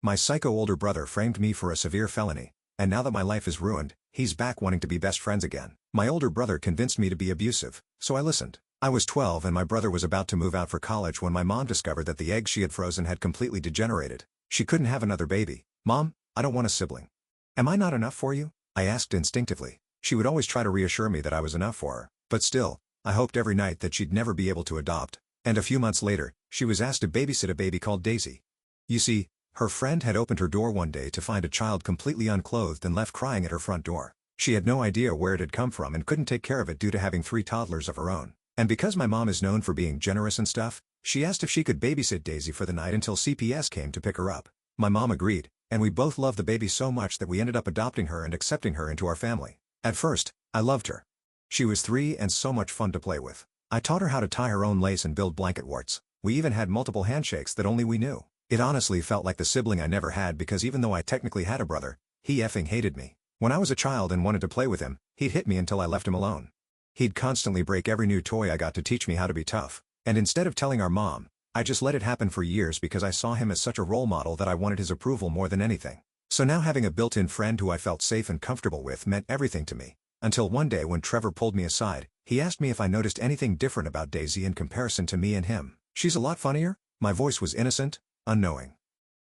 My psycho older brother framed me for a severe felony, and now that my life is ruined, he's back wanting to be best friends again. My older brother convinced me to be abusive, so I listened. I was 12 and my brother was about to move out for college when my mom discovered that the eggs she had frozen had completely degenerated. She couldn't have another baby. "Mom, I don't want a sibling." "Am I not enough for you?" I asked instinctively. She would always try to reassure me that I was enough for her, but still, I hoped every night that she'd never be able to adopt. And a few months later, she was asked to babysit a baby called Daisy. You see, her friend had opened her door one day to find a child completely unclothed and left crying at her front door. She had no idea where it had come from and couldn't take care of it due to having 3 toddlers of her own. And because my mom is known for being generous and stuff, she asked if she could babysit Daisy for the night until CPS came to pick her up. My mom agreed, and we both loved the baby so much that we ended up adopting her and accepting her into our family. At first, I loved her. She was 3 and so much fun to play with. I taught her how to tie her own lace and build blanket warts. We even had multiple handshakes that only we knew. It honestly felt like the sibling I never had because even though I technically had a brother, he effing hated me. When I was a child and wanted to play with him, he'd hit me until I left him alone. He'd constantly break every new toy I got to teach me how to be tough. And instead of telling our mom, I just let it happen for years because I saw him as such a role model that I wanted his approval more than anything. So now having a built-in friend who I felt safe and comfortable with meant everything to me. Until one day when Trevor pulled me aside, he asked me if I noticed anything different about Daisy in comparison to me and him. "She's a lot funnier?" My voice was innocent, unknowing.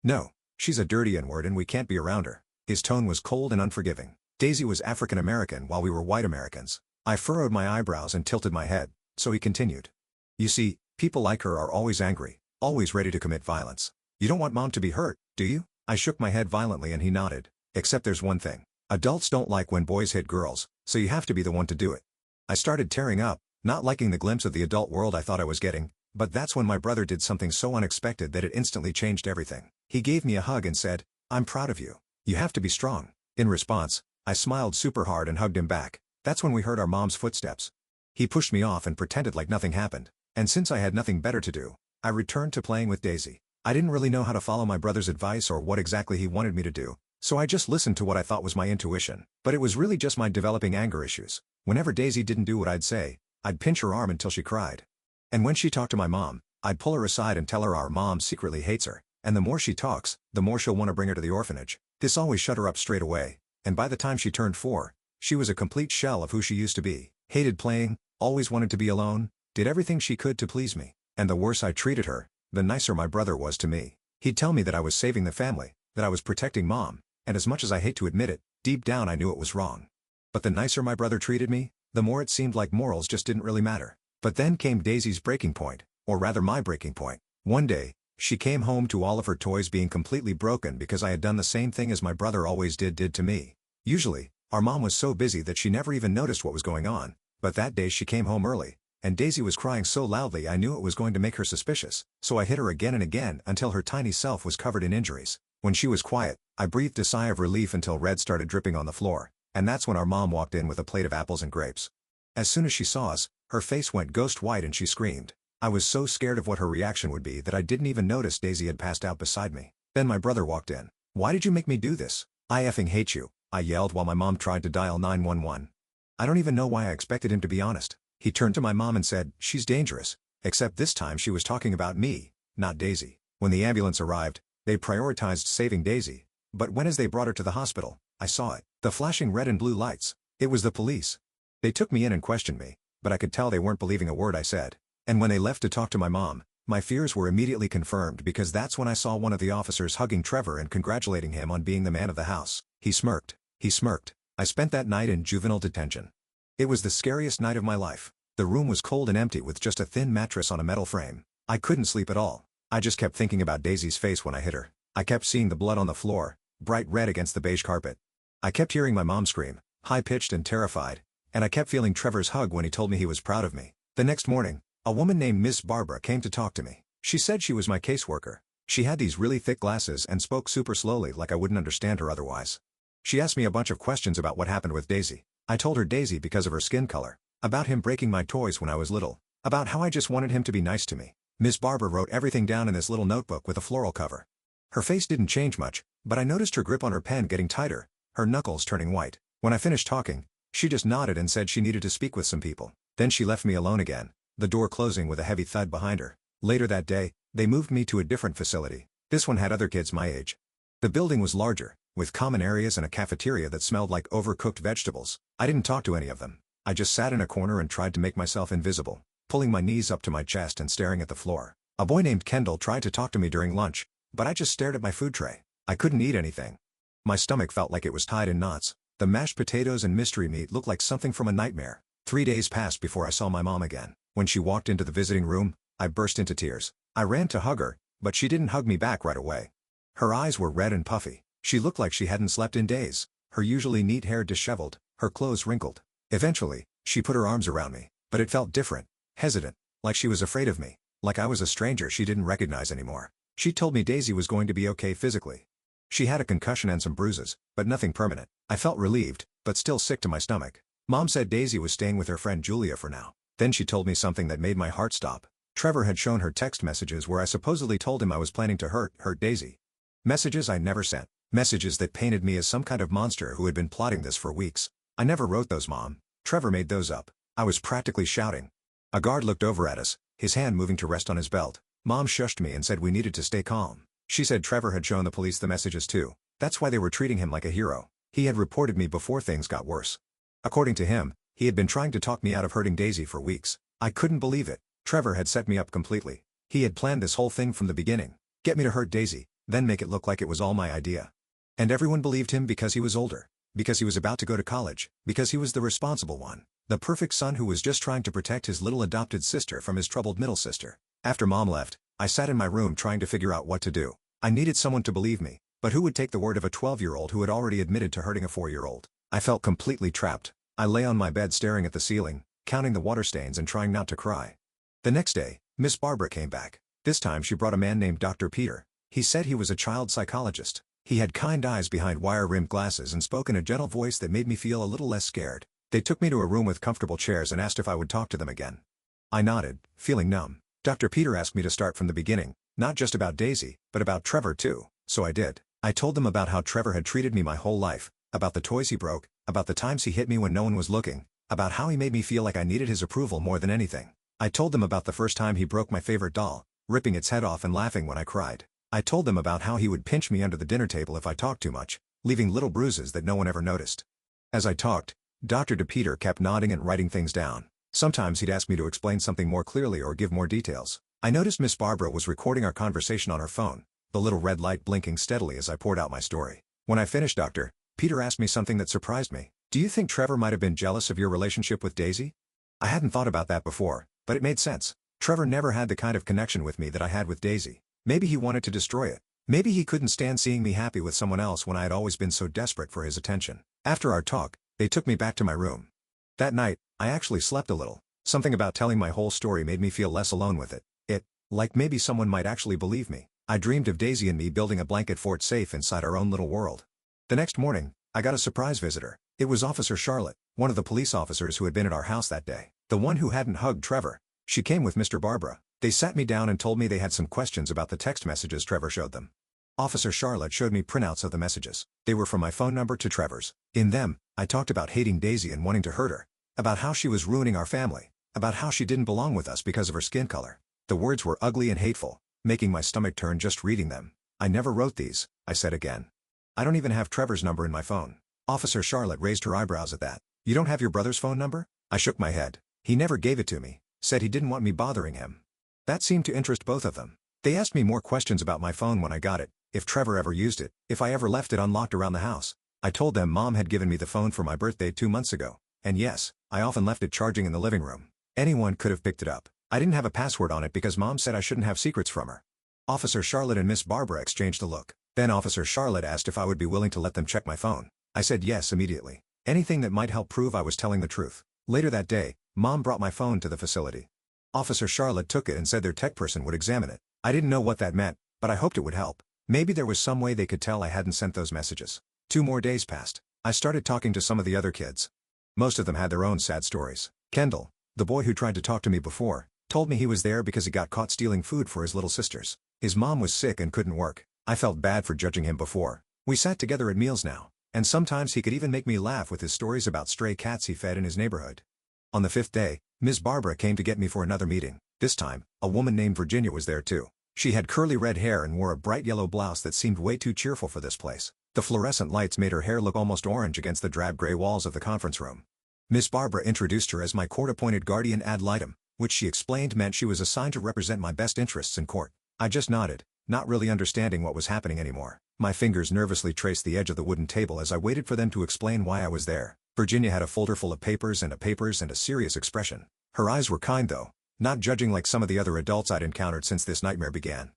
"No, she's a dirty N-word and we can't be around her." His tone was cold and unforgiving. Daisy was African American while we were white Americans. I furrowed my eyebrows and tilted my head, so he continued. "You see, people like her are always angry, always ready to commit violence. You don't want mom to be hurt, do you?" I shook my head violently and he nodded. "Except there's one thing. Adults don't like when boys hit girls, so you have to be the one to do it." I started tearing up, not liking the glimpse of the adult world I thought I was getting, but that's when my brother did something so unexpected that it instantly changed everything. He gave me a hug and said, "I'm proud of you. You have to be strong." In response, I smiled super hard and hugged him back. That's when we heard our mom's footsteps. He pushed me off and pretended like nothing happened, and since I had nothing better to do, I returned to playing with Daisy. I didn't really know how to follow my brother's advice or what exactly he wanted me to do, so I just listened to what I thought was my intuition. But it was really just my developing anger issues. Whenever Daisy didn't do what I'd say, I'd pinch her arm until she cried. And when she talked to my mom, I'd pull her aside and tell her our mom secretly hates her, and the more she talks, the more she'll want to bring her to the orphanage. This always shut her up straight away, and by the time she turned 4, she was a complete shell of who she used to be. Hated playing, always wanted to be alone, did everything she could to please me. And the worse I treated her, the nicer my brother was to me. He'd tell me that I was saving the family, that I was protecting mom, and as much as I hate to admit it, deep down I knew it was wrong. But the nicer my brother treated me, the more it seemed like morals just didn't really matter. But then came Daisy's breaking point, or rather my breaking point. One day, she came home to all of her toys being completely broken because I had done the same thing as my brother always did to me. Usually, our mom was so busy that she never even noticed what was going on, but that day she came home early, and Daisy was crying so loudly I knew it was going to make her suspicious, so I hit her again and again until her tiny self was covered in injuries. When she was quiet, I breathed a sigh of relief until red started dripping on the floor, and that's when our mom walked in with a plate of apples and grapes. As soon as she saw us, her face went ghost white and she screamed. I was so scared of what her reaction would be that I didn't even notice Daisy had passed out beside me. Then my brother walked in. "Why did you make me do this?" "I effing hate you," I yelled while my mom tried to dial 911. I don't even know why I expected him to be honest. He turned to my mom and said, "She's dangerous." Except this time she was talking about me, not Daisy. When the ambulance arrived, they prioritized saving Daisy, but when as they brought her to the hospital, I saw it. The flashing red and blue lights. It was the police. They took me in and questioned me, but I could tell they weren't believing a word I said. And when they left to talk to my mom, my fears were immediately confirmed because that's when I saw one of the officers hugging Trevor and congratulating him on being the man of the house. He smirked. He smirked. I spent that night in juvenile detention. It was the scariest night of my life. The room was cold and empty with just a thin mattress on a metal frame. I couldn't sleep at all. I just kept thinking about Daisy's face when I hit her. I kept seeing the blood on the floor, bright red against the beige carpet. I kept hearing my mom scream, high-pitched and terrified, and I kept feeling Trevor's hug when he told me he was proud of me. The next morning, a woman named Miss Barbara came to talk to me. She said she was my caseworker. She had these really thick glasses and spoke super slowly like I wouldn't understand her otherwise. She asked me a bunch of questions about what happened with Daisy. I told her Daisy because of her skin color, about him breaking my toys when I was little, about how I just wanted him to be nice to me. Miss Barbara wrote everything down in this little notebook with a floral cover. Her face didn't change much, but I noticed her grip on her pen getting tighter, her knuckles turning white. When I finished talking, she just nodded and said she needed to speak with some people. Then she left me alone again, the door closing with a heavy thud behind her. Later that day, they moved me to a different facility. This one had other kids my age. The building was larger, with common areas and a cafeteria that smelled like overcooked vegetables. I didn't talk to any of them. I just sat in a corner and tried to make myself invisible, pulling my knees up to my chest and staring at the floor. A boy named Kendall tried to talk to me during lunch, but I just stared at my food tray. I couldn't eat anything. My stomach felt like it was tied in knots. The mashed potatoes and mystery meat looked like something from a nightmare. 3 days passed before I saw my mom again. When she walked into the visiting room, I burst into tears. I ran to hug her, but she didn't hug me back right away. Her eyes were red and puffy. She looked like she hadn't slept in days. Her usually neat hair disheveled, her clothes wrinkled. Eventually, she put her arms around me, but it felt different, hesitant, like she was afraid of me, like I was a stranger she didn't recognize anymore. She told me Daisy was going to be okay physically. She had a concussion and some bruises, but nothing permanent. I felt relieved, but still sick to my stomach. Mom said Daisy was staying with her friend Julia for now. Then she told me something that made my heart stop. Trevor had shown her text messages where I supposedly told him I was planning to hurt Daisy. Messages I never sent. Messages that painted me as some kind of monster who had been plotting this for weeks. I never wrote those, Mom. Trevor made those up. I was practically shouting. A guard looked over at us, his hand moving to rest on his belt. Mom shushed me and said we needed to stay calm. She said Trevor had shown the police the messages too. That's why they were treating him like a hero. He had reported me before things got worse. According to him, he had been trying to talk me out of hurting Daisy for weeks. I couldn't believe it. Trevor had set me up completely. He had planned this whole thing from the beginning. Get me to hurt Daisy, then make it look like it was all my idea. And everyone believed him because he was older, because he was about to go to college, because he was the responsible one, the perfect son who was just trying to protect his little adopted sister from his troubled middle sister. After Mom left, I sat in my room trying to figure out what to do. I needed someone to believe me, but who would take the word of a 12-year-old who had already admitted to hurting a 4-year-old? I felt completely trapped. I lay on my bed staring at the ceiling, counting the water stains and trying not to cry. The next day, Miss Barbara came back. This time she brought a man named Dr. Peter. He said he was a child psychologist. He had kind eyes behind wire-rimmed glasses and spoke in a gentle voice that made me feel a little less scared. They took me to a room with comfortable chairs and asked if I would talk to them again. I nodded, feeling numb. Dr. Peter asked me to start from the beginning, not just about Daisy, but about Trevor too, so I did. I told them about how Trevor had treated me my whole life, about the toys he broke, about the times he hit me when no one was looking, about how he made me feel like I needed his approval more than anything. I told them about the first time he broke my favorite doll, ripping its head off and laughing when I cried. I told them about how he would pinch me under the dinner table if I talked too much, leaving little bruises that no one ever noticed. As I talked, Dr. DePeter kept nodding and writing things down. Sometimes he'd ask me to explain something more clearly or give more details. I noticed Miss Barbara was recording our conversation on her phone, the little red light blinking steadily as I poured out my story. When I finished, Dr. Peter asked me something that surprised me. Do you think Trevor might have been jealous of your relationship with Daisy? I hadn't thought about that before, but it made sense. Trevor never had the kind of connection with me that I had with Daisy. Maybe he wanted to destroy it. Maybe he couldn't stand seeing me happy with someone else when I had always been so desperate for his attention. After our talk, they took me back to my room. That night, I actually slept a little. Something about telling my whole story made me feel less alone with it. Like maybe someone might actually believe me. I dreamed of Daisy and me building a blanket fort safe inside our own little world. The next morning, I got a surprise visitor. It was Officer Charlotte, one of the police officers who had been at our house that day. The one who hadn't hugged Trevor. She came with Mr. Barbara. They sat me down and told me they had some questions about the text messages Trevor showed them. Officer Charlotte showed me printouts of the messages. They were from my phone number to Trevor's. In them, I talked about hating Daisy and wanting to hurt her. About how she was ruining our family. About how she didn't belong with us because of her skin color. The words were ugly and hateful, making my stomach turn just reading them. I never wrote these, I said again. I don't even have Trevor's number in my phone. Officer Charlotte raised her eyebrows at that. You don't have your brother's phone number? I shook my head. He never gave it to me, said he didn't want me bothering him. That seemed to interest both of them. They asked me more questions about my phone when I got it, if Trevor ever used it, if I ever left it unlocked around the house. I told them Mom had given me the phone for my birthday 2 months ago, and yes, I often left it charging in the living room. Anyone could have picked it up. I didn't have a password on it because Mom said I shouldn't have secrets from her. Officer Charlotte and Miss Barbara exchanged a look. Then Officer Charlotte asked if I would be willing to let them check my phone. I said yes immediately. Anything that might help prove I was telling the truth. Later that day, Mom brought my phone to the facility. Officer Charlotte took it and said their tech person would examine it. I didn't know what that meant, but I hoped it would help. Maybe there was some way they could tell I hadn't sent those messages. 2 more days passed. I started talking to some of the other kids. Most of them had their own sad stories. Kendall, the boy who tried to talk to me before, told me he was there because he got caught stealing food for his little sisters. His mom was sick and couldn't work. I felt bad for judging him before. We sat together at meals now, and sometimes he could even make me laugh with his stories about stray cats he fed in his neighborhood. On the 5th day, Ms. Barbara came to get me for another meeting. This time, a woman named Virginia was there too. She had curly red hair and wore a bright yellow blouse that seemed way too cheerful for this place. The fluorescent lights made her hair look almost orange against the drab gray walls of the conference room. Miss Barbara introduced her as my court-appointed guardian ad litem, which she explained meant she was assigned to represent my best interests in court. I just nodded, not really understanding what was happening anymore. My fingers nervously traced the edge of the wooden table as I waited for them to explain why I was there. Virginia had a folder full of papers and a serious expression. Her eyes were kind though, not judging like some of the other adults I'd encountered since this nightmare began.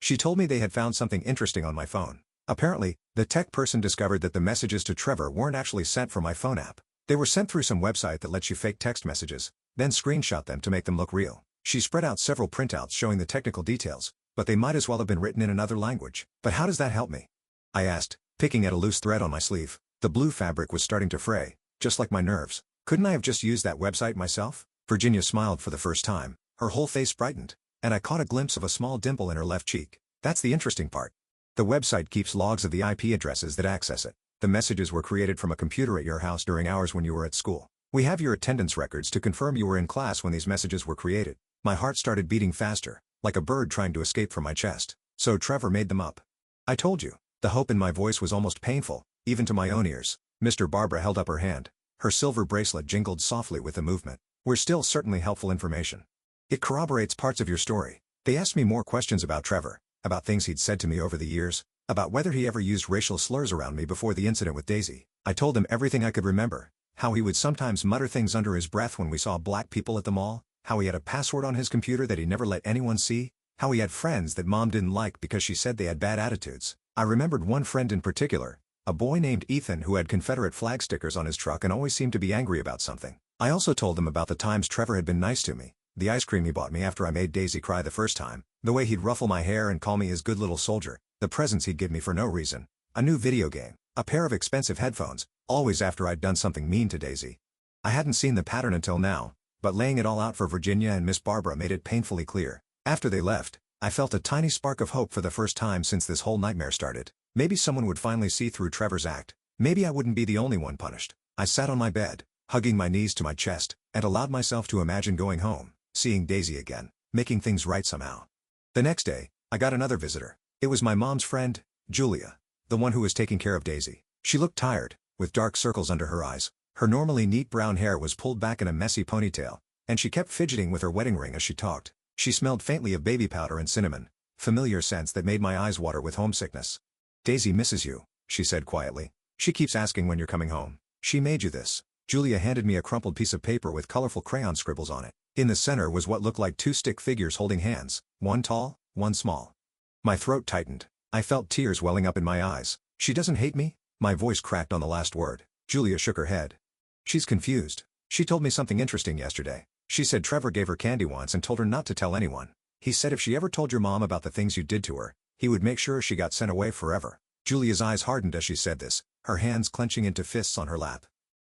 She told me they had found something interesting on my phone. Apparently, the tech person discovered that the messages to Trevor weren't actually sent from my phone app. They were sent through some website that lets you fake text messages, then screenshot them to make them look real. She spread out several printouts showing the technical details, but they might as well have been written in another language. But how does that help me? I asked, picking at a loose thread on my sleeve. The blue fabric was starting to fray, just like my nerves. Couldn't I have just used that website myself? Virginia smiled for the first time. Her whole face brightened, and I caught a glimpse of a small dimple in her left cheek. That's the interesting part. The website keeps logs of the IP addresses that access it. The messages were created from a computer at your house during hours when you were at school. We have your attendance records to confirm you were in class when these messages were created. My heart started beating faster, like a bird trying to escape from my chest. So Trevor made them up. I told you. The hope in my voice was almost painful, even to my own ears. Mr. Barbara held up her hand. Her silver bracelet jingled softly with the movement. We're still certainly helpful information. It corroborates parts of your story. They asked me more questions about Trevor, about things he'd said to me over the years, about whether he ever used racial slurs around me before the incident with Daisy. I told them everything I could remember, how he would sometimes mutter things under his breath when we saw black people at the mall, how he had a password on his computer that he never let anyone see, how he had friends that Mom didn't like because she said they had bad attitudes. I remembered one friend in particular, a boy named Ethan who had Confederate flag stickers on his truck and always seemed to be angry about something. I also told them about the times Trevor had been nice to me, the ice cream he bought me after I made Daisy cry the first time, the way he'd ruffle my hair and call me his good little soldier, the presents he'd give me for no reason, a new video game, a pair of expensive headphones, always after I'd done something mean to Daisy. I hadn't seen the pattern until now, but laying it all out for Virginia and Miss Barbara made it painfully clear. After they left, I felt a tiny spark of hope for the first time since this whole nightmare started. Maybe someone would finally see through Trevor's act. Maybe I wouldn't be the only one punished. I sat on my bed, hugging my knees to my chest, and allowed myself to imagine going home, seeing Daisy again, making things right somehow. The next day, I got another visitor. It was my mom's friend, Julia, the one who was taking care of Daisy. She looked tired, with dark circles under her eyes. Her normally neat brown hair was pulled back in a messy ponytail, and she kept fidgeting with her wedding ring as she talked. She smelled faintly of baby powder and cinnamon, familiar scents that made my eyes water with homesickness. "Daisy misses you," she said quietly. "She keeps asking when you're coming home. She made you this." Julia handed me a crumpled piece of paper with colorful crayon scribbles on it. In the center was what looked like two stick figures holding hands, one tall, one small. My throat tightened. I felt tears welling up in my eyes. "She doesn't hate me?" My voice cracked on the last word. Julia shook her head. "She's confused. She told me something interesting yesterday. She said Trevor gave her candy once and told her not to tell anyone. He said if she ever told your mom about the things you did to her, he would make sure she got sent away forever." Julia's eyes hardened as she said this, her hands clenching into fists on her lap.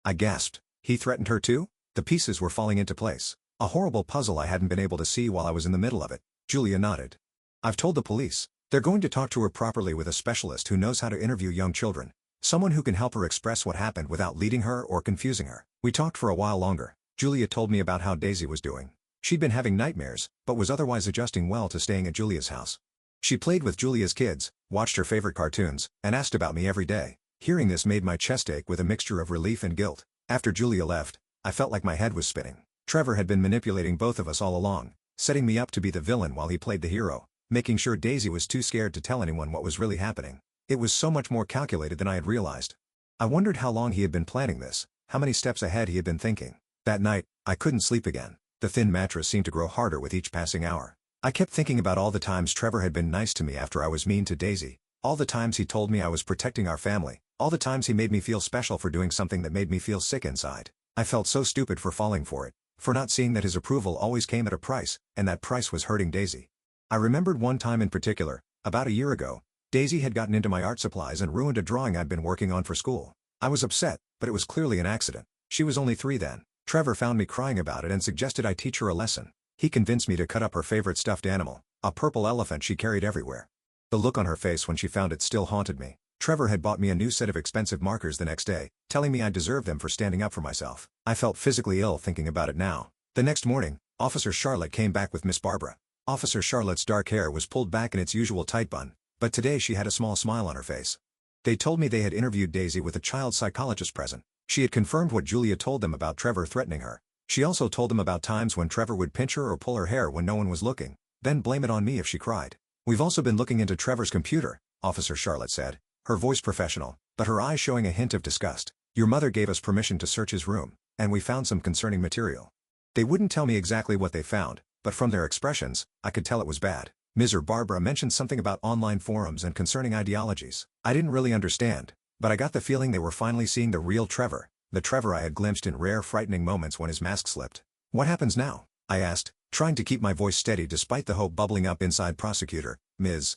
I gasped. He threatened her too? The pieces were falling into place. A horrible puzzle I hadn't been able to see while I was in the middle of it. Julia nodded. "I've told the police. They're going to talk to her properly with a specialist who knows how to interview young children. Someone who can help her express what happened without leading her or confusing her." We talked for a while longer. Julia told me about how Daisy was doing. She'd been having nightmares, but was otherwise adjusting well to staying at Julia's house. She played with Julia's kids, watched her favorite cartoons, and asked about me every day. Hearing this made my chest ache with a mixture of relief and guilt. After Julia left, I felt like my head was spinning. Trevor had been manipulating both of us all along, setting me up to be the villain while he played the hero, making sure Daisy was too scared to tell anyone what was really happening. It was so much more calculated than I had realized. I wondered how long he had been planning this, how many steps ahead he had been thinking. That night, I couldn't sleep again. The thin mattress seemed to grow harder with each passing hour. I kept thinking about all the times Trevor had been nice to me after I was mean to Daisy, all the times he told me I was protecting our family, all the times he made me feel special for doing something that made me feel sick inside. I felt so stupid for falling for it, for not seeing that his approval always came at a price, and that price was hurting Daisy. I remembered one time in particular, about a year ago. Daisy had gotten into my art supplies and ruined a drawing I'd been working on for school. I was upset, but it was clearly an accident. She was only 3 then. Trevor found me crying about it and suggested I teach her a lesson. He convinced me to cut up her favorite stuffed animal, a purple elephant she carried everywhere. The look on her face when she found it still haunted me. Trevor had bought me a new set of expensive markers the next day, telling me I deserved them for standing up for myself. I felt physically ill thinking about it now. The next morning, Officer Charlotte came back with Miss Barbara. Officer Charlotte's dark hair was pulled back in its usual tight bun, but today she had a small smile on her face. They told me they had interviewed Daisy with a child psychologist present. She had confirmed what Julia told them about Trevor threatening her. She also told them about times when Trevor would pinch her or pull her hair when no one was looking, then blame it on me if she cried. We've also been looking into Trevor's computer, Officer Charlotte said, her voice professional, but her eyes showing a hint of disgust. Your mother gave us permission to search his room, and we found some concerning material. They wouldn't tell me exactly what they found, but from their expressions, I could tell it was bad. Ms. Barbara mentioned something about online forums and concerning ideologies. I didn't really understand, but I got the feeling they were finally seeing the real Trevor, the Trevor I had glimpsed in rare frightening moments when his mask slipped. What happens now? I asked, trying to keep my voice steady despite the hope bubbling up inside. Prosecutor, Ms.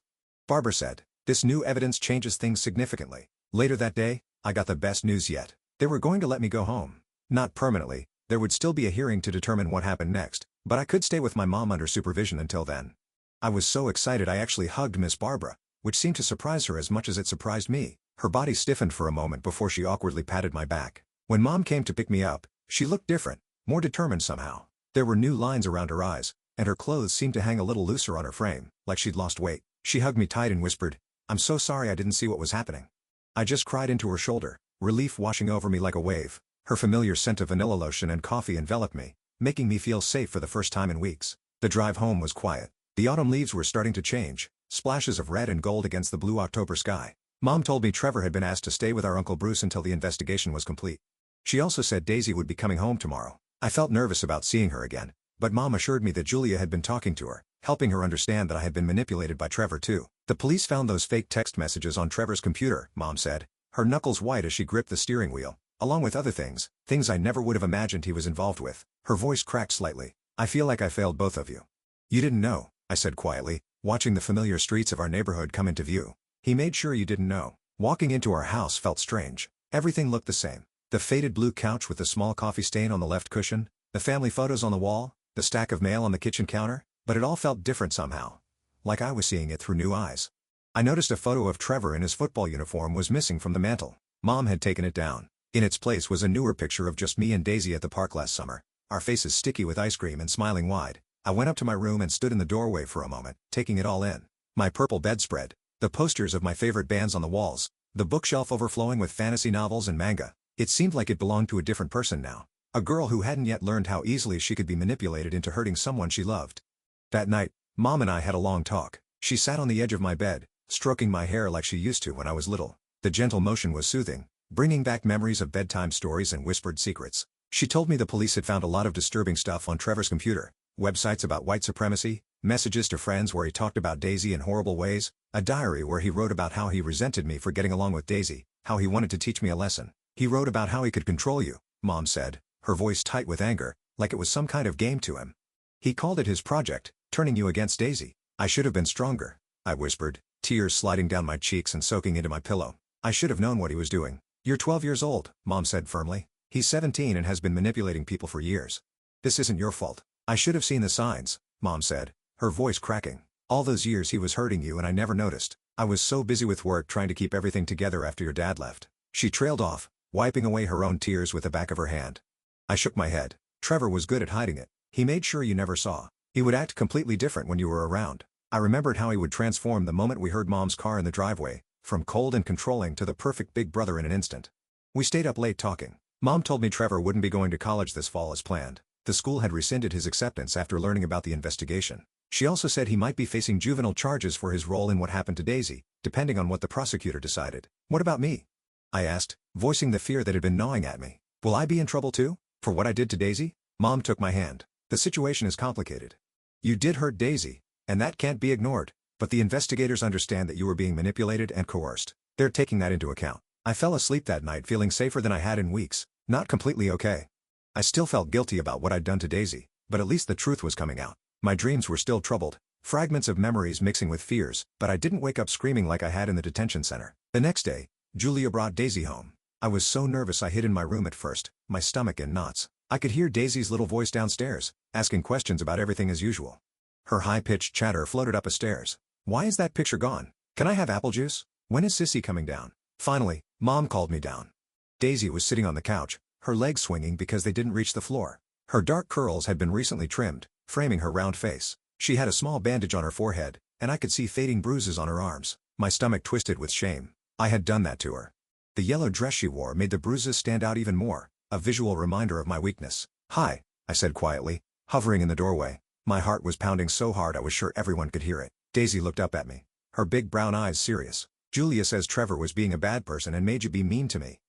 Barbara said, this new evidence changes things significantly. Later that day, I got the best news yet. They were going to let me go home. Not permanently, there would still be a hearing to determine what happened next, but I could stay with my mom under supervision until then. I was so excited I actually hugged Miss Barbara, which seemed to surprise her as much as it surprised me. Her body stiffened for a moment before she awkwardly patted my back. When Mom came to pick me up, she looked different, more determined somehow. There were new lines around her eyes, and her clothes seemed to hang a little looser on her frame, like she'd lost weight. She hugged me tight and whispered, I'm so sorry I didn't see what was happening. I just cried into her shoulder, relief washing over me like a wave. Her familiar scent of vanilla lotion and coffee enveloped me, making me feel safe for the first time in weeks. The drive home was quiet. The autumn leaves were starting to change, splashes of red and gold against the blue October sky. Mom told me Trevor had been asked to stay with our Uncle Bruce until the investigation was complete. She also said Daisy would be coming home tomorrow. I felt nervous about seeing her again, but Mom assured me that Julia had been talking to her, helping her understand that I had been manipulated by Trevor too. The police found those fake text messages on Trevor's computer, Mom said, her knuckles white as she gripped the steering wheel, along with other things I never would have imagined he was involved with. Her voice cracked slightly. I feel like I failed both of you. You didn't know, I said quietly, watching the familiar streets of our neighborhood come into view. He made sure you didn't know. Walking into our house felt strange. Everything looked the same. The faded blue couch with the small coffee stain on the left cushion, the family photos on the wall, the stack of mail on the kitchen counter, but it all felt different somehow. Like I was seeing it through new eyes. I noticed a photo of Trevor in his football uniform was missing from the mantel. Mom had taken it down. In its place was a newer picture of just me and Daisy at the park last summer, our faces sticky with ice cream and smiling wide. I went up to my room and stood in the doorway for a moment, taking it all in. My purple bedspread, the posters of my favorite bands on the walls, the bookshelf overflowing with fantasy novels and manga. It seemed like it belonged to a different person now. A girl who hadn't yet learned how easily she could be manipulated into hurting someone she loved. That night, Mom and I had a long talk. She sat on the edge of my bed, stroking my hair like she used to when I was little. The gentle motion was soothing, bringing back memories of bedtime stories and whispered secrets. She told me the police had found a lot of disturbing stuff on Trevor's computer, websites about white supremacy, messages to friends where he talked about Daisy in horrible ways, a diary where he wrote about how he resented me for getting along with Daisy, how he wanted to teach me a lesson. He wrote about how he could control you, Mom said, her voice tight with anger, like it was some kind of game to him. He called it his project, turning you against Daisy. I should have been stronger, I whispered, tears sliding down my cheeks and soaking into my pillow. I should have known what he was doing. You're 12 years old, Mom said firmly. He's 17 and has been manipulating people for years. This isn't your fault. I should have seen the signs, Mom said, her voice cracking. All those years he was hurting you and I never noticed. I was so busy with work trying to keep everything together after your dad left. She trailed off, wiping away her own tears with the back of her hand. I shook my head. Trevor was good at hiding it. He made sure you never saw. He would act completely different when you were around. I remembered how he would transform the moment we heard Mom's car in the driveway, from cold and controlling to the perfect big brother in an instant. We stayed up late talking. Mom told me Trevor wouldn't be going to college this fall as planned. The school had rescinded his acceptance after learning about the investigation. She also said he might be facing juvenile charges for his role in what happened to Daisy, depending on what the prosecutor decided. What about me? I asked, voicing the fear that had been gnawing at me. Will I be in trouble too? For what I did to Daisy? Mom took my hand. The situation is complicated. You did hurt Daisy, and that can't be ignored, but the investigators understand that you were being manipulated and coerced. They're taking that into account. I fell asleep that night feeling safer than I had in weeks, not completely okay. I still felt guilty about what I'd done to Daisy, but at least the truth was coming out. My dreams were still troubled, fragments of memories mixing with fears, but I didn't wake up screaming like I had in the detention center. The next day, Julia brought Daisy home. I was so nervous I hid in my room at first, my stomach in knots. I could hear Daisy's little voice downstairs, asking questions about everything as usual. Her high-pitched chatter floated up the stairs. Why is that picture gone? Can I have apple juice? When is Sissy coming down? Finally, Mom called me down. Daisy was sitting on the couch, her legs swinging because they didn't reach the floor. Her dark curls had been recently trimmed, framing her round face. She had a small bandage on her forehead, and I could see fading bruises on her arms. My stomach twisted with shame. I had done that to her. The yellow dress she wore made the bruises stand out even more, a visual reminder of my weakness. "Hi," I said quietly, hovering in the doorway. My heart was pounding so hard I was sure everyone could hear it. Daisy looked up at me, her big brown eyes serious. "Julia says Trevor was being a bad person and made you be mean to me."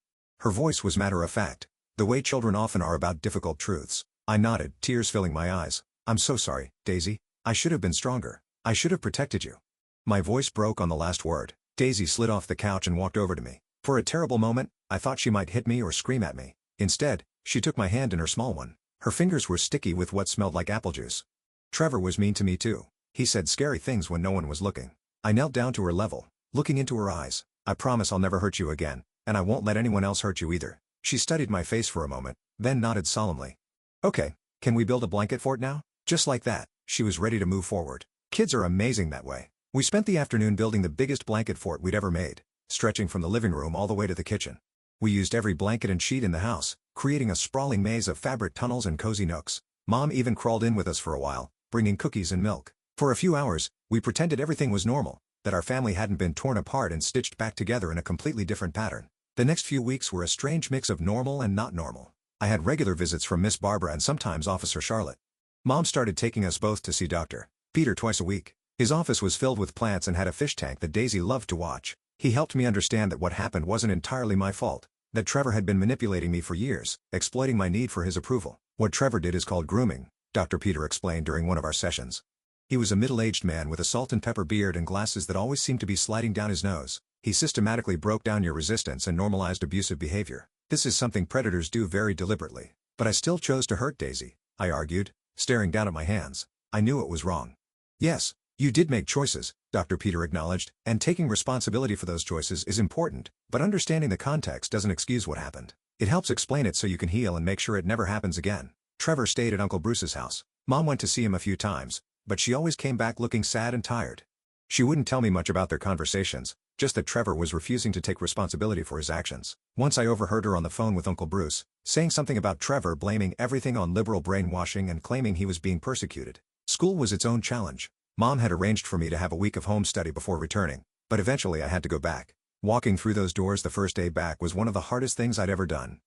Her voice was matter-of-fact, the way children often are about difficult truths. I nodded, tears filling my eyes. "I'm so sorry, Daisy. I should have been stronger. I should have protected you." My voice broke on the last word. Daisy slid off the couch and walked over to me. For a terrible moment, I thought she might hit me or scream at me. Instead, she took my hand in her small one. Her fingers were sticky with what smelled like apple juice. "Trevor was mean to me too. He said scary things when no one was looking." I knelt down to her level, looking into her eyes. "I promise I'll never hurt you again, and I won't let anyone else hurt you either." She studied my face for a moment, then nodded solemnly. "Okay, can we build a blanket fort now?" Just like that, she was ready to move forward. Kids are amazing that way. We spent the afternoon building the biggest blanket fort we'd ever made, stretching from the living room all the way to the kitchen. We used every blanket and sheet in the house, creating a sprawling maze of fabric tunnels and cozy nooks. Mom even crawled in with us for a while, bringing cookies and milk. For a few hours, we pretended everything was normal, that our family hadn't been torn apart and stitched back together in a completely different pattern. The next few weeks were a strange mix of normal and not normal. I had regular visits from Miss Barbara and sometimes Officer Charlotte. Mom started taking us both to see Dr. Peter twice a week. His office was filled with plants and had a fish tank that Daisy loved to watch. He helped me understand that what happened wasn't entirely my fault, that Trevor had been manipulating me for years, exploiting my need for his approval. "What Trevor did is called grooming," Dr. Peter explained during one of our sessions. He was a middle-aged man with a salt and pepper beard and glasses that always seemed to be sliding down his nose. "He systematically broke down your resistance and normalized abusive behavior. This is something predators do very deliberately." "But I still chose to hurt Daisy," I argued, staring down at my hands. I knew it was wrong. "Yes, you did make choices," Dr. Peter acknowledged, "and taking responsibility for those choices is important, but understanding the context doesn't excuse what happened. It helps explain it so you can heal and make sure it never happens again." Trevor stayed at Uncle Bruce's house. Mom went to see him a few times, but she always came back looking sad and tired. She wouldn't tell me much about their conversations, just that Trevor was refusing to take responsibility for his actions. Once I overheard her on the phone with Uncle Bruce, saying something about Trevor blaming everything on liberal brainwashing and claiming he was being persecuted. School was its own challenge. Mom had arranged for me to have a week of home study before returning, but eventually I had to go back. Walking through those doors the first day back was one of the hardest things I'd ever done.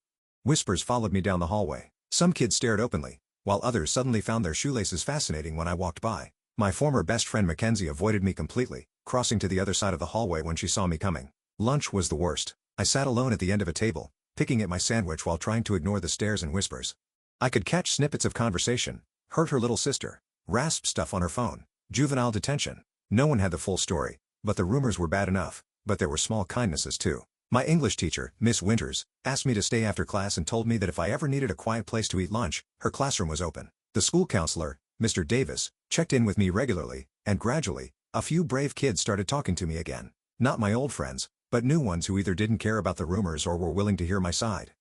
Whispers followed me down the hallway. Some kids stared openly, while others suddenly found their shoelaces fascinating when I walked by. My former best friend Mackenzie avoided me completely, crossing to the other side of the hallway when she saw me coming. Lunch was the worst. I sat alone at the end of a table, picking at my sandwich while trying to ignore the stares and whispers. I could catch snippets of conversation, heard her little sister rasp stuff on her phone. Juvenile detention. No one had the full story, but the rumors were bad enough, but there were small kindnesses too. My English teacher, Miss Winters, asked me to stay after class and told me that if I ever needed a quiet place to eat lunch, her classroom was open. The school counselor, Mr. Davis, checked in with me regularly, and gradually, a few brave kids started talking to me again. Not my old friends, but new ones who either didn't care about the rumors or were willing to hear my side.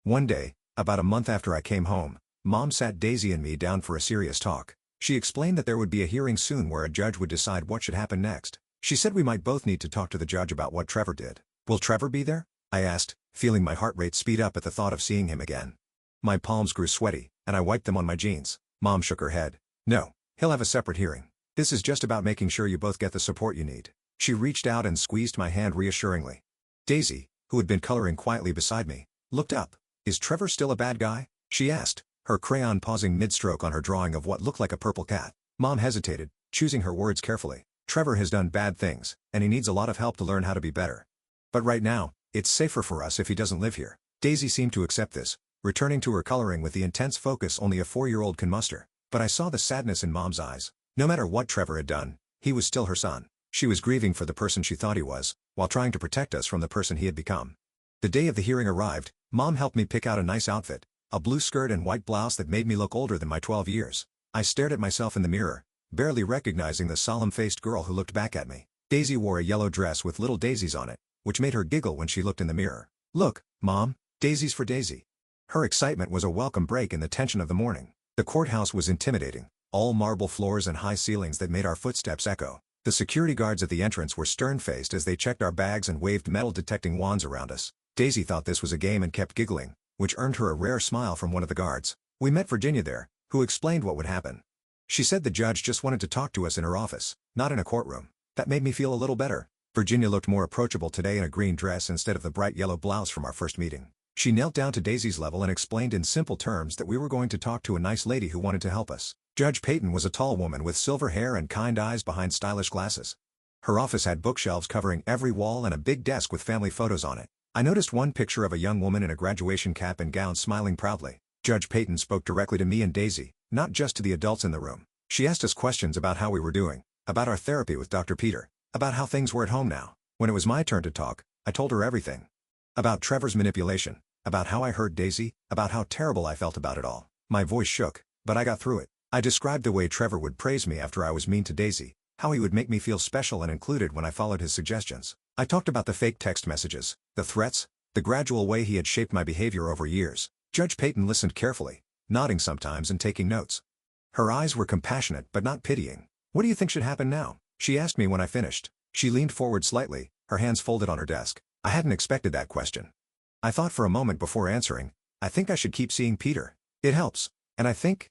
One day, about a month after I came home, Mom sat Daisy and me down for a serious talk. She explained that there would be a hearing soon where a judge would decide what should happen next. She said we might both need to talk to the judge about what Trevor did. "Will Trevor be there?" I asked, feeling my heart rate speed up at the thought of seeing him again. My palms grew sweaty, and I wiped them on my jeans. Mom shook her head. "No, he'll have a separate hearing. This is just about making sure you both get the support you need." She reached out and squeezed my hand reassuringly. Daisy, who had been coloring quietly beside me, looked up. "Is Trevor still a bad guy?" she asked, her crayon pausing mid-stroke on her drawing of what looked like a purple cat. Mom hesitated, choosing her words carefully. "Trevor has done bad things, and he needs a lot of help to learn how to be better. But right now, it's safer for us if he doesn't live here." Daisy seemed to accept this, returning to her coloring with the intense focus only a 4-year-old can muster. But I saw the sadness in Mom's eyes. No matter what Trevor had done, he was still her son. She was grieving for the person she thought he was, while trying to protect us from the person he had become. The day of the hearing arrived. Mom helped me pick out a nice outfit, a blue skirt and white blouse that made me look older than my 12 years. I stared at myself in the mirror, barely recognizing the solemn-faced girl who looked back at me. Daisy wore a yellow dress with little daisies on it, which made her giggle when she looked in the mirror. "Look, Mom, daisies for Daisy." Her excitement was a welcome break in the tension of the morning. The courthouse was intimidating, all marble floors and high ceilings that made our footsteps echo. The security guards at the entrance were stern-faced as they checked our bags and waved metal-detecting wands around us. Daisy thought this was a game and kept giggling, which earned her a rare smile from one of the guards. We met Virginia there, who explained what would happen. She said the judge just wanted to talk to us in her office, not in a courtroom. That made me feel a little better. Virginia looked more approachable today in a green dress instead of the bright yellow blouse from our first meeting. She knelt down to Daisy's level and explained in simple terms that we were going to talk to a nice lady who wanted to help us. Judge Peyton was a tall woman with silver hair and kind eyes behind stylish glasses. Her office had bookshelves covering every wall and a big desk with family photos on it. I noticed one picture of a young woman in a graduation cap and gown smiling proudly. Judge Peyton spoke directly to me and Daisy, not just to the adults in the room. She asked us questions about how we were doing, about our therapy with Dr. Peter, about how things were at home now. When it was my turn to talk, I told her everything. About Trevor's manipulation, about how I hurt Daisy, about how terrible I felt about it all. My voice shook, but I got through it. I described the way Trevor would praise me after I was mean to Daisy, how he would make me feel special and included when I followed his suggestions. I talked about the fake text messages, the threats, the gradual way he had shaped my behavior over years. Judge Peyton listened carefully, nodding sometimes and taking notes. Her eyes were compassionate but not pitying. "What do you think should happen now?" she asked me when I finished. She leaned forward slightly, her hands folded on her desk. I hadn't expected that question. I thought for a moment before answering. I think I should keep seeing Peter. It helps. And I think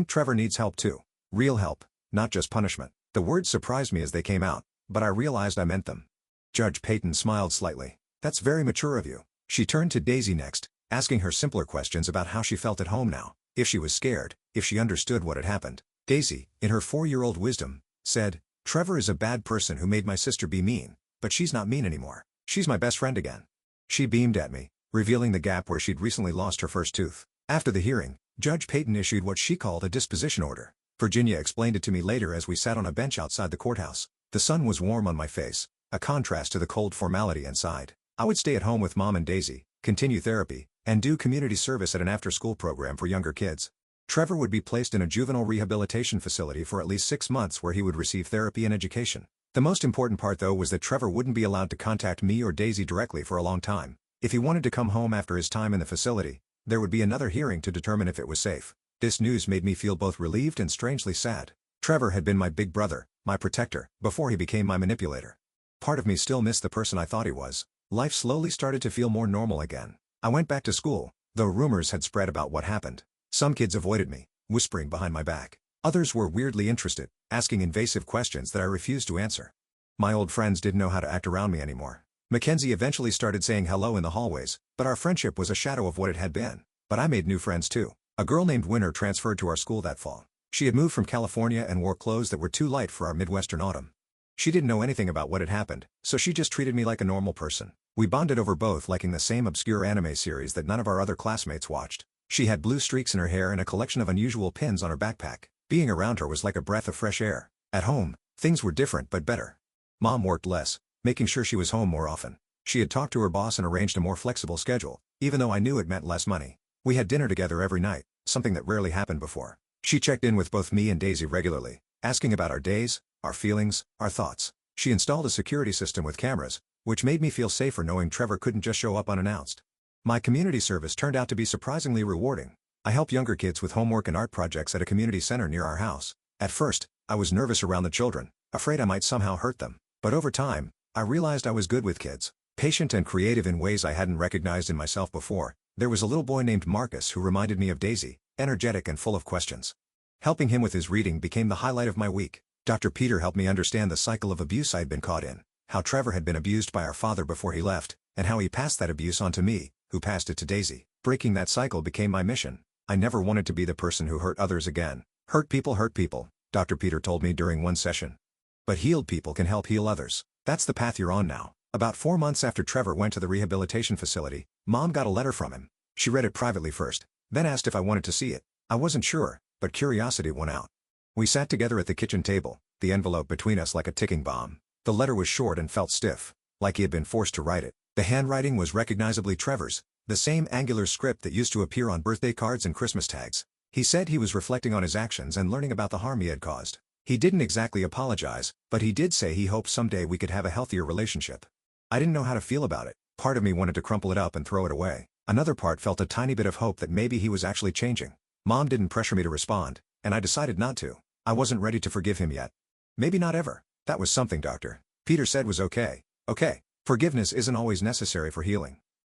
Trevor needs help too. Real help, not just punishment. The words surprised me as they came out, but I realized I meant them. Judge Peyton smiled slightly. "That's very mature of you." She turned to Daisy next, asking her simpler questions about how she felt at home now, if she was scared, if she understood what had happened. Daisy, in her 4-year-old wisdom, said, "Trevor is a bad person who made my sister be mean, but she's not mean anymore. She's my best friend again." She beamed at me, revealing the gap where she'd recently lost her first tooth. After the hearing, Judge Peyton issued what she called a disposition order. Virginia explained it to me later as we sat on a bench outside the courthouse. The sun was warm on my face, a contrast to the cold formality inside. I would stay at home with Mom and Daisy, continue therapy, and do community service at an after-school program for younger kids. Trevor would be placed in a juvenile rehabilitation facility for at least 6 months where he would receive therapy and education. The most important part though was that Trevor wouldn't be allowed to contact me or Daisy directly for a long time. If he wanted to come home after his time in the facility, there would be another hearing to determine if it was safe. This news made me feel both relieved and strangely sad. Trevor had been my big brother, my protector, before he became my manipulator. Part of me still missed the person I thought he was. Life slowly started to feel more normal again. I went back to school, though rumors had spread about what happened. Some kids avoided me, whispering behind my back. Others were weirdly interested, asking invasive questions that I refused to answer. My old friends didn't know how to act around me anymore. Mackenzie eventually started saying hello in the hallways, but our friendship was a shadow of what it had been. But I made new friends too. A girl named Winter transferred to our school that fall. She had moved from California and wore clothes that were too light for our Midwestern autumn. She didn't know anything about what had happened, so she just treated me like a normal person. We bonded over both liking the same obscure anime series that none of our other classmates watched. She had blue streaks in her hair and a collection of unusual pins on her backpack. Being around her was like a breath of fresh air. At home, things were different but better. Mom worked less, making sure she was home more often. She had talked to her boss and arranged a more flexible schedule, even though I knew it meant less money. We had dinner together every night, something that rarely happened before. She checked in with both me and Daisy regularly, asking about our days, our feelings, our thoughts. She installed a security system with cameras, which made me feel safer knowing Trevor couldn't just show up unannounced. My community service turned out to be surprisingly rewarding. I helped younger kids with homework and art projects at a community center near our house. At first, I was nervous around the children, afraid I might somehow hurt them. But over time, I realized I was good with kids, patient and creative in ways I hadn't recognized in myself before. There was a little boy named Marcus who reminded me of Daisy, energetic and full of questions. Helping him with his reading became the highlight of my week. Dr. Peter helped me understand the cycle of abuse I'd been caught in, how Trevor had been abused by our father before he left, and how he passed that abuse on to me, who passed it to Daisy. Breaking that cycle became my mission. I never wanted to be the person who hurt others again. Hurt people, Dr. Peter told me during one session. But healed people can help heal others. That's the path you're on now. About 4 months after Trevor went to the rehabilitation facility, Mom got a letter from him. She read it privately first, then asked if I wanted to see it. I wasn't sure, but curiosity won out. We sat together at the kitchen table, the envelope between us like a ticking bomb. The letter was short and felt stiff, like he had been forced to write it. The handwriting was recognizably Trevor's, the same angular script that used to appear on birthday cards and Christmas tags. He said he was reflecting on his actions and learning about the harm he had caused. He didn't exactly apologize, but he did say he hoped someday we could have a healthier relationship. I didn't know how to feel about it. Part of me wanted to crumple it up and throw it away. Another part felt a tiny bit of hope that maybe he was actually changing. Mom didn't pressure me to respond, and I decided not to. I wasn't ready to forgive him yet. Maybe not ever. That was something Dr. Peter said was okay. Okay. Forgiveness isn't always necessary for healing.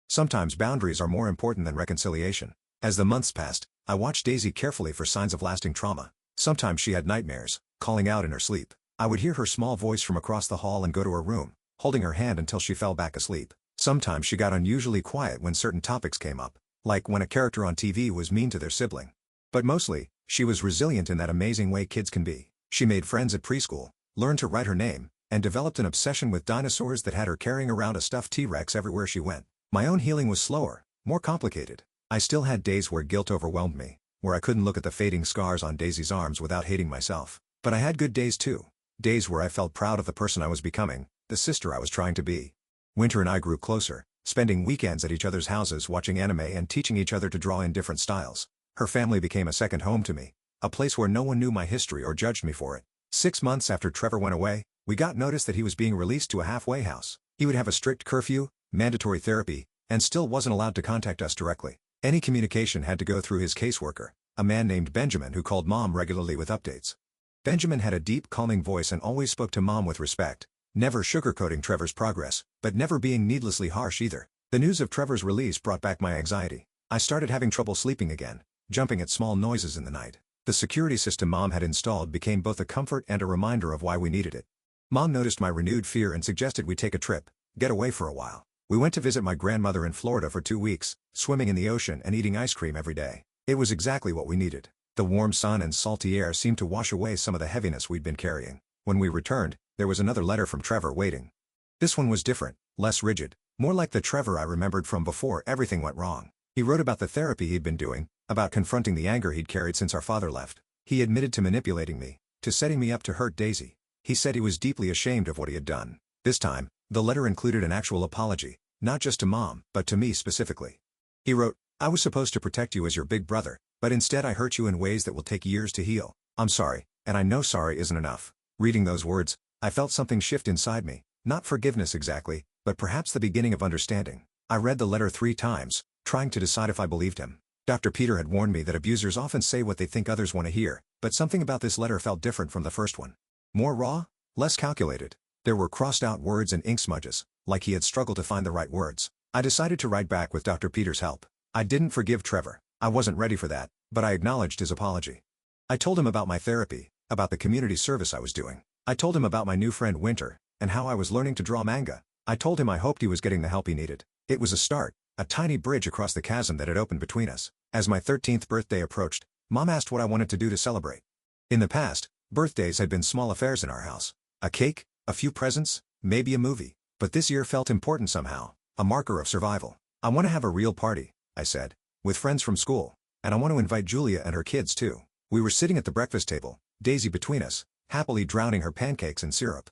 Sometimes boundaries are more important than reconciliation. As the months passed, I watched Daisy carefully for signs of lasting trauma. Sometimes she had nightmares, calling out in her sleep. I would hear her small voice from across the hall and go to her room, holding her hand until she fell back asleep. Sometimes she got unusually quiet when certain topics came up, like when a character on TV was mean to their sibling. But mostly, she was resilient in that amazing way kids can be. She made friends at preschool, learned to write her name, and developed an obsession with dinosaurs that had her carrying around a stuffed T-Rex everywhere she went. My own healing was slower, more complicated. I still had days where guilt overwhelmed me, where I couldn't look at the fading scars on Daisy's arms without hating myself. But I had good days too. Days where I felt proud of the person I was becoming, the sister I was trying to be. Winter and I grew closer, spending weekends at each other's houses watching anime and teaching each other to draw in different styles. Her family became a second home to me, a place where no one knew my history or judged me for it. 6 months after Trevor went away, we got notice that he was being released to a halfway house. He would have a strict curfew, mandatory therapy, and still wasn't allowed to contact us directly. Any communication had to go through his caseworker, a man named Benjamin who called Mom regularly with updates. Benjamin had a deep, calming voice and always spoke to Mom with respect, never sugarcoating Trevor's progress, but never being needlessly harsh either. The news of Trevor's release brought back my anxiety. I started having trouble sleeping again, jumping at small noises in the night. The security system Mom had installed became both a comfort and a reminder of why we needed it. Mom noticed my renewed fear and suggested we take a trip, get away for a while. We went to visit my grandmother in Florida for 2 weeks, swimming in the ocean and eating ice cream every day. It was exactly what we needed. The warm sun and salty air seemed to wash away some of the heaviness we'd been carrying. When we returned, there was another letter from Trevor waiting. This one was different, less rigid, more like the Trevor I remembered from before everything went wrong. He wrote about the therapy he'd been doing, about confronting the anger he'd carried since our father left. He admitted to manipulating me, to setting me up to hurt Daisy. He said he was deeply ashamed of what he had done. This time, the letter included an actual apology, not just to Mom, but to me specifically. He wrote, "I was supposed to protect you as your big brother, but instead I hurt you in ways that will take years to heal. I'm sorry, and I know sorry isn't enough." Reading those words, I felt something shift inside me, not forgiveness exactly, but perhaps the beginning of understanding. I read the letter 3 times, trying to decide if I believed him. Dr. Peter had warned me that abusers often say what they think others want to hear, but something about this letter felt different from the first one. More raw, less calculated. There were crossed-out words and ink smudges, like he had struggled to find the right words. I decided to write back with Dr. Peter's help. I didn't forgive Trevor. I wasn't ready for that, but I acknowledged his apology. I told him about my therapy, about the community service I was doing. I told him about my new friend Winter, and how I was learning to draw manga. I told him I hoped he was getting the help he needed. It was a start, a tiny bridge across the chasm that had opened between us. As my 13th birthday approached, Mom asked what I wanted to do to celebrate. In the past, birthdays had been small affairs in our house. A cake, a few presents, maybe a movie. But this year felt important somehow, a marker of survival. "I want to have a real party," I said, "with friends from school. And I want to invite Julia and her kids too." We were sitting at the breakfast table, Daisy between us, happily drowning her pancakes in syrup.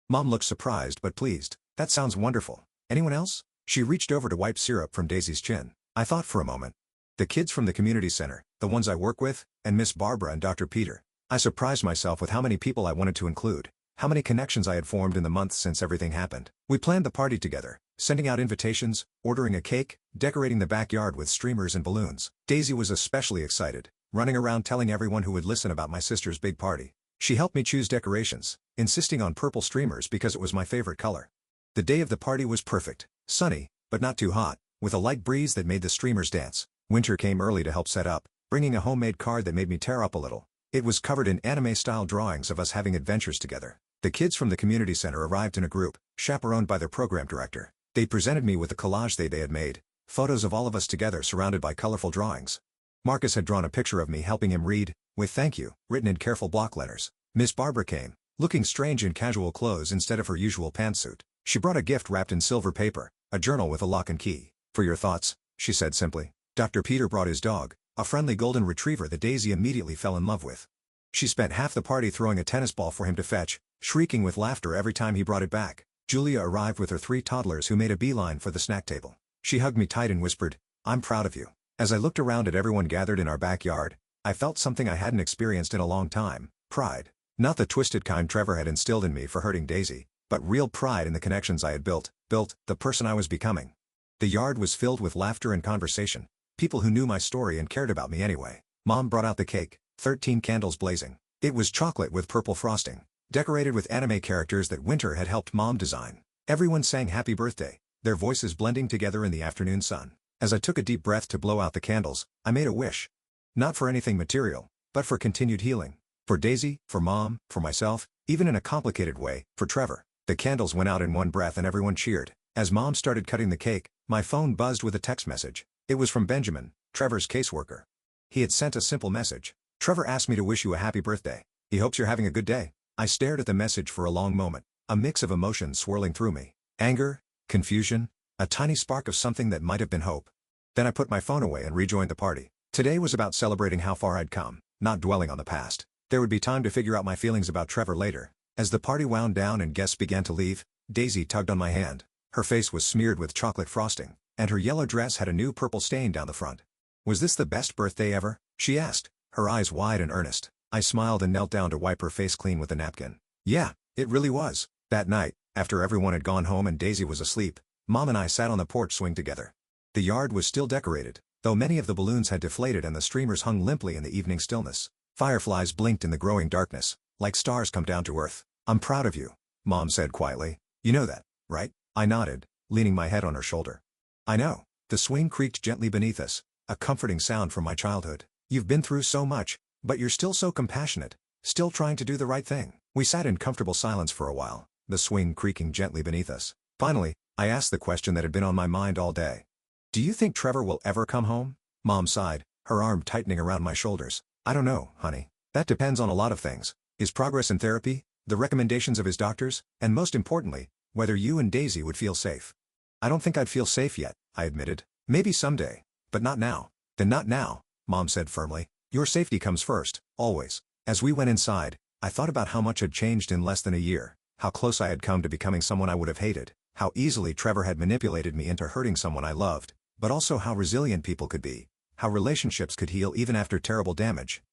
Mom looked surprised but pleased. "That sounds wonderful. Anyone else?" She reached over to wipe syrup from Daisy's chin. I thought for a moment. The kids from the community center, the ones I work with, and Miss Barbara and Dr. Peter. I surprised myself with how many people I wanted to include, how many connections I had formed in the months since everything happened. We planned the party together, sending out invitations, ordering a cake, decorating the backyard with streamers and balloons. Daisy was especially excited, running around telling everyone who would listen about my sister's big party. She helped me choose decorations, insisting on purple streamers because it was my favorite color. The day of the party was perfect, sunny, but not too hot, with a light breeze that made the streamers dance. Winter came early to help set up, bringing a homemade card that made me tear up a little. It was covered in anime-style drawings of us having adventures together. The kids from the community center arrived in a group, chaperoned by their program director. They presented me with a collage they had made, photos of all of us together surrounded by colorful drawings. Marcus had drawn a picture of me helping him read, with "thank you," written in careful block letters. Miss Barbara came, looking strange in casual clothes instead of her usual pantsuit. She brought a gift wrapped in silver paper, a journal with a lock and key. "For your thoughts," she said simply. Dr. Peter brought his dog, a friendly golden retriever that Daisy immediately fell in love with. She spent half the party throwing a tennis ball for him to fetch, shrieking with laughter every time he brought it back. Julia arrived with her 3 toddlers who made a beeline for the snack table. She hugged me tight and whispered, "I'm proud of you." As I looked around at everyone gathered in our backyard, I felt something I hadn't experienced in a long time, pride. Not the twisted kind Trevor had instilled in me for hurting Daisy, but real pride in the connections I had built, the person I was becoming. The yard was filled with laughter and conversation, people who knew my story and cared about me anyway. Mom brought out the cake, 13 candles blazing. It was chocolate with purple frosting, decorated with anime characters that Winter had helped Mom design. Everyone sang happy birthday, their voices blending together in the afternoon sun. As I took a deep breath to blow out the candles, I made a wish. Not for anything material, but for continued healing. For Daisy, for Mom, for myself, even in a complicated way, for Trevor. The candles went out in one breath and everyone cheered. As Mom started cutting the cake, my phone buzzed with a text message. It was from Benjamin, Trevor's caseworker. He had sent a simple message. Trevor asked me to wish you a happy birthday. He hopes you're having a good day. I stared at the message for a long moment, a mix of emotions swirling through me. Anger, confusion, a tiny spark of something that might have been hope. Then I put my phone away and rejoined the party. Today was about celebrating how far I'd come, not dwelling on the past. There would be time to figure out my feelings about Trevor later. As the party wound down and guests began to leave, Daisy tugged on my hand. Her face was smeared with chocolate frosting, and her yellow dress had a new purple stain down the front. Was this the best birthday ever? She asked, her eyes wide and earnest. I smiled and knelt down to wipe her face clean with a napkin. Yeah, it really was. That night, after everyone had gone home and Daisy was asleep, Mom and I sat on the porch swing together. The yard was still decorated, though many of the balloons had deflated and the streamers hung limply in the evening stillness. Fireflies blinked in the growing darkness, like stars come down to earth. I'm proud of you, Mom said quietly. You know that, right? I nodded, leaning my head on her shoulder. I know. The swing creaked gently beneath us, a comforting sound from my childhood. You've been through so much, but you're still so compassionate, still trying to do the right thing. We sat in comfortable silence for a while, the swing creaking gently beneath us. Finally, I asked the question that had been on my mind all day. Do you think Trevor will ever come home? Mom sighed, her arm tightening around my shoulders. I don't know, honey. That depends on a lot of things. His progress in therapy, the recommendations of his doctors, and most importantly, whether you and Daisy would feel safe. I don't think I'd feel safe yet, I admitted. Maybe someday, but not now. Then not now, Mom said firmly. Your safety comes first, always. As we went inside, I thought about how much had changed in less than a year, how close I had come to becoming someone I would have hated, how easily Trevor had manipulated me into hurting someone I loved, but also how resilient people could be, how relationships could heal even after terrible damage.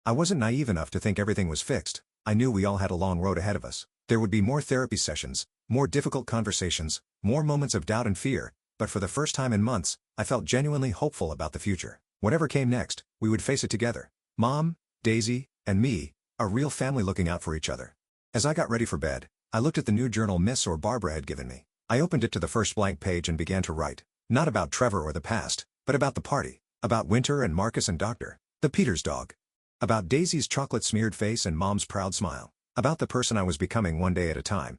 I wasn't naive enough to think everything was fixed. I knew we all had a long road ahead of us. There would be more therapy sessions, more difficult conversations, more moments of doubt and fear, but for the first time in months, I felt genuinely hopeful about the future. Whatever came next, we would face it together. Mom, Daisy, and me, a real family looking out for each other. As I got ready for bed, I looked at the new journal Miss or Barbara had given me. I opened it to the first blank page and began to write. Not about Trevor or the past, but about the party. About Winter and Marcus and the Peters dog. About Daisy's chocolate-smeared face and Mom's proud smile. About the person I was becoming one day at a time.